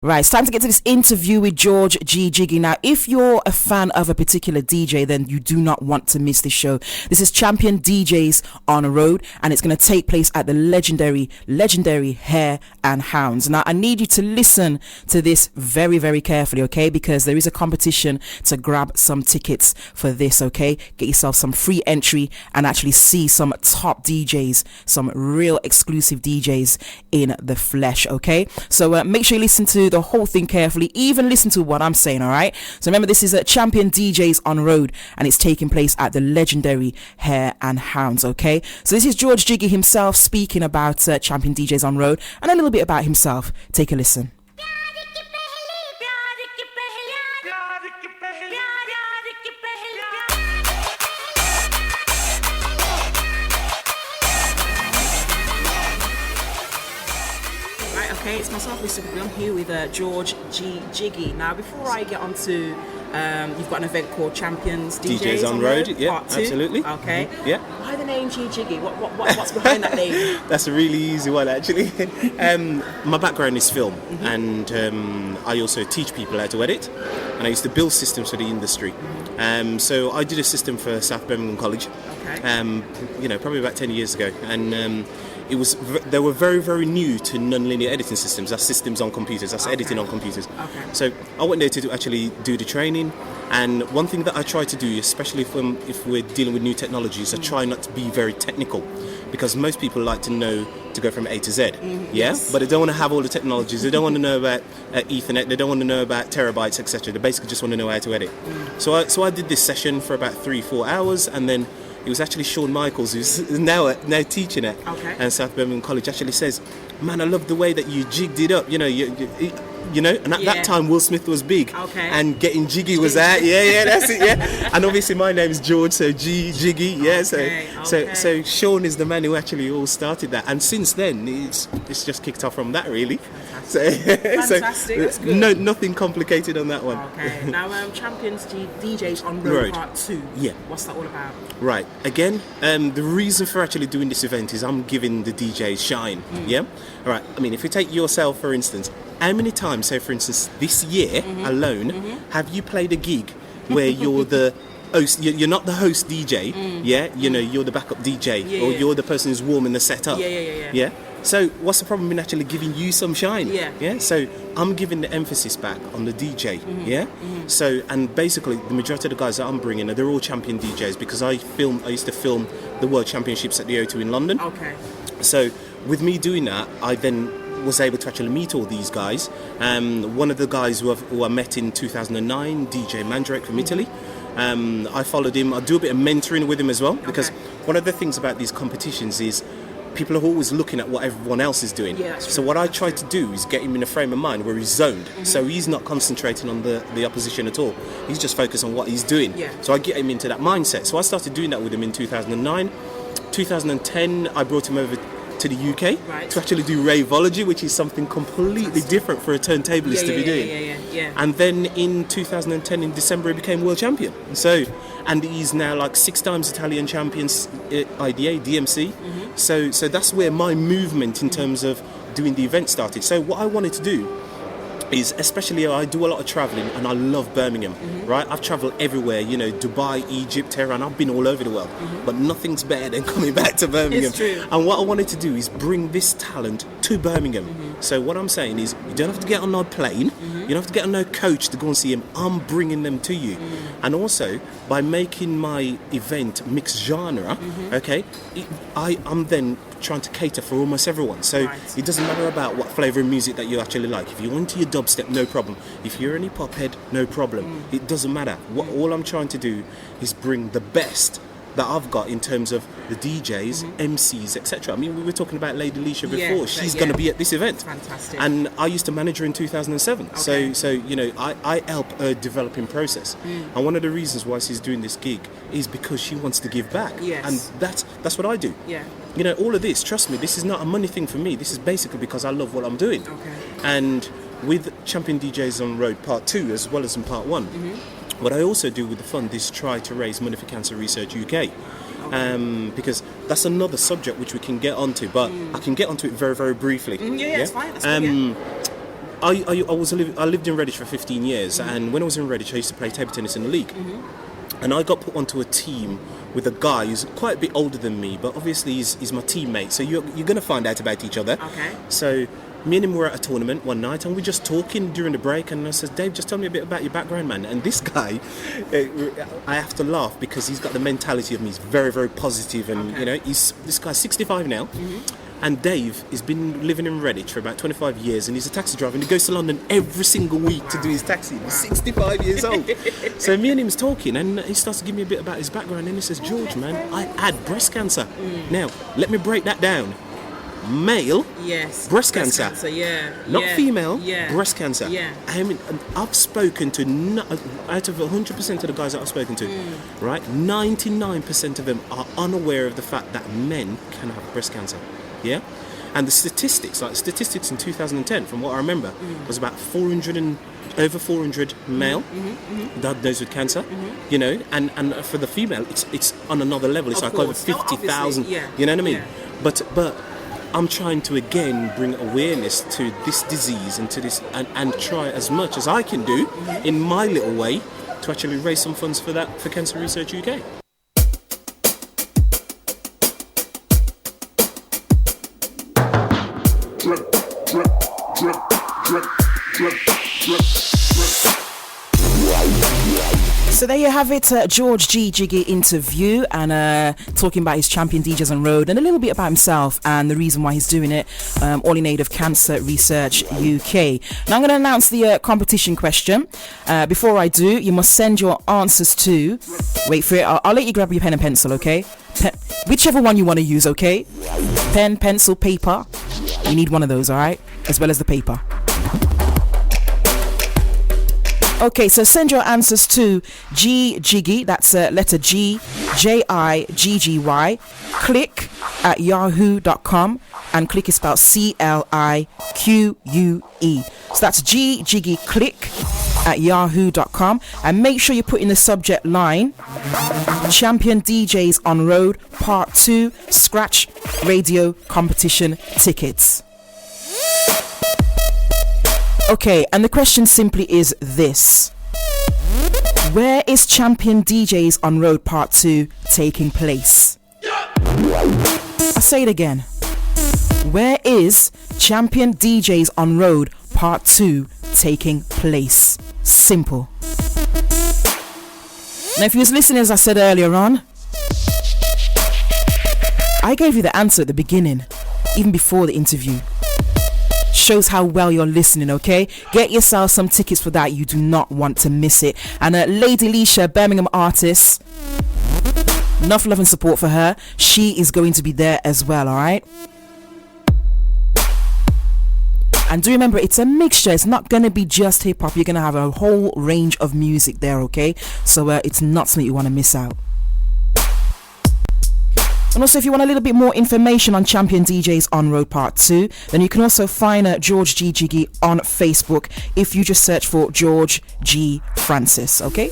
Right, it's time to get to this interview with George G. Jiggy. Now, if you're a fan of a particular DJ, then you do not want to miss this show. This is Champion DJs on Road, and it's going to take place at the legendary Hare and Hounds. Now, I need you to listen to this very, very carefully, okay? Because there is a competition to grab some tickets for this, okay? Get yourself some free entry and actually see some top DJs, some real exclusive DJs in the flesh, okay? So make sure you listen to the whole thing carefully, even listen to what I'm saying, all right? So remember, this is a Champion DJs on Road, and it's taking place at the legendary Hare and Hounds, okay? So this is George Jiggy himself speaking about Champion DJs on Road and a little bit about himself. Take a listen. Okay, it's myself, Mystikle Blue. I'm here with George G. Jiggy. Now, before I get on to, you've got an event called Champions DJs on Road, yeah, Part 2. Absolutely. Okay. Mm-hmm. Yeah. Why the name G. Jiggy? What's behind that name? That's a really easy one, actually. My background is film, and I also teach people how to edit, and I used to build systems for the industry. So I did a system for South Birmingham College, probably about 10 years ago, and they were very, very new to non-linear editing systems. That's systems on computers. That's editing on computers. Okay. So I went there to actually do the training. And one thing that I try to do, especially if we're dealing with new technologies, I try not to be very technical, because most people like to know to go from A to Z. Yes. But they don't want to have all the technologies. They don't want to know about Ethernet. They don't want to know about terabytes, etc. They basically just want to know how to edit. So I did this session for about 3-4 hours, and then it was actually Shawn Michaels, who's now teaching it, and South Birmingham College, actually says, "Man, I love the way that you jigged it up. You know, and at that time Will Smith was big, and Getting Jiggy was out. Yeah, that's it. Yeah, and obviously my name is George, so G Jiggy. Yeah, so Shawn is the man who actually all started that, and since then it's just kicked off from that, really. Fantastic. That's good. No, nothing complicated on that one. Okay. Now, Champions DJs on Road Part 2. Yeah. What's that all about? Right. Again, the reason for actually doing this event is I'm giving the DJs shine. Yeah. All right. I mean, if you take yourself for instance, how many times, say for instance, this year alone, have you played a gig where you're the host, you're not the host DJ, you're the backup DJ, or you're the person who's warming the setup. Yeah. So what's the problem in actually giving you some shine? Yeah. So I'm giving the emphasis back on the DJ. So, and basically the majority of the guys that I'm bringing, they're all champion DJs, because I used to film the World Championships at the O2 in London. Okay. So with me doing that, I then was able to actually meet all these guys. One of the guys who I met in 2009, DJ MANDRAYQ from Italy. I followed him. I do a bit of mentoring with him as well, because one of the things about these competitions is people are always looking at what everyone else is doing. So what I try to do is get him in a frame of mind where he's zoned. So he's not concentrating on the opposition at all. He's just focused on what he's doing. So I get him into that mindset. So I started doing that with him in 2009. 2010, I brought him over to the UK to actually do Raveology, which is something completely different for a turntablist to be doing. And then in 2010, in December, he became world champion. And he's now like 6 times Italian champions, IDA, DMC. So that's where my movement in terms of doing the event started. So what I wanted to do is, especially I do a lot of traveling, and I love Birmingham, right? I've traveled everywhere, Dubai, Egypt, Tehran, I've been all over the world, but nothing's better than coming back to Birmingham. It's true. And what I wanted to do is bring this talent to Birmingham. So what I'm saying is, you don't have to get on no plane, you don't have to get on no coach to go and see him. I'm bringing them to you. And also, by making my event mixed genre, I'm then trying to cater for almost everyone. So it doesn't matter about what flavour of music that you actually like. If you're into your dubstep, no problem. If you're any pop head, no problem. It doesn't matter. All I'm trying to do is bring the best that I've got in terms of the DJs, MCs, etc. I mean, we were talking about Lady Leisha before. She's going to be at this event. Fantastic. And I used to manage her in 2007. So I help her developing process. And one of the reasons why she's doing this gig is because she wants to give back. And that's what I do. All of this, trust me, this is not a money thing for me. This is basically because I love what I'm doing. And with Champion DJs on Road Part 2 as well as in Part 1, what I also do with the fund is try to raise money for Cancer Research UK. Because that's another subject which we can get onto, but I can get onto it very, very briefly. It's fine. That's I lived in Redditch for 15 years, and when I was in Redditch, I used to play table tennis in the league. And I got put onto a team with a guy who's quite a bit older than me, but obviously he's my teammate. So you're going to find out about each other. Okay. So me and him were at a tournament one night, and we were just talking during the break. And I said, Dave, just tell me a bit about your background, man. And this guy, I have to laugh because he's got the mentality of me. He's very, very positive, and you know, this guy's 65 now. And Dave has been living in Redditch for about 25 years, and he's a taxi driver, and he goes to London every single week to do his taxi. He's 65 years old. So me and him's talking, and he starts to give me a bit about his background, and he says, George, man, I had breast cancer. Now, let me break that down. Male, yes, breast cancer. Not female, breast cancer. I mean, I've spoken to, out of 100% of the guys that I've spoken to, right, 99% of them are unaware of the fact that men can have breast cancer. Yeah, and the statistics in 2010, from what I remember, was about over 400 male diagnosed with cancer. You know, and for the female, it's on another level. It's over 50,000. You know what I mean? But I'm trying to again bring awareness to this disease and to this, and try as much as I can do in my little way to actually raise some funds for that, for Cancer Research UK. So there you have it, George G. Jiggy interview, and talking about his Champion DJs on Road and a little bit about himself and the reason why he's doing it, all in aid of Cancer Research UK. Now I'm going to announce the competition question. Before I do, you must send your answers to, wait for it, I'll let you grab your pen and pencil, okay? Whichever one you want to use, okay? Pen, pencil, paper. You need one of those, alright? As well as the paper. Okay, so send your answers to GJIGGY, that's letter G, JIGGY, click@yahoo.com, and click is spelled CLIQUE. So that's GJIGGY click@yahoo.com, and make sure you put in the subject line Champion DJs on Road Part 2 Scratch Radio Competition Tickets. Okay, and the question simply is this: where is Champion DJs on Road Part 2 taking place? I'll say it again. Where is Champion DJs on Road Part 2 taking place? Simple. Now, if you was listening, as I said earlier on, I gave you the answer at the beginning, even before the interview. Shows how well you're listening, okay? Get yourself some tickets for that. You do not want to miss it. And Lady LESHURR, Birmingham artist, enough love and support for her. She is going to be there as well, alright? And do remember, it's a mixture. It's not going to be just hip-hop. You're going to have a whole range of music there, okay? So it's not something you want to miss out. And also, if you want a little bit more information on Champion DJs on Road Part 2, then you can also find George G. Jiggy on Facebook if you just search for George G. Francis, okay?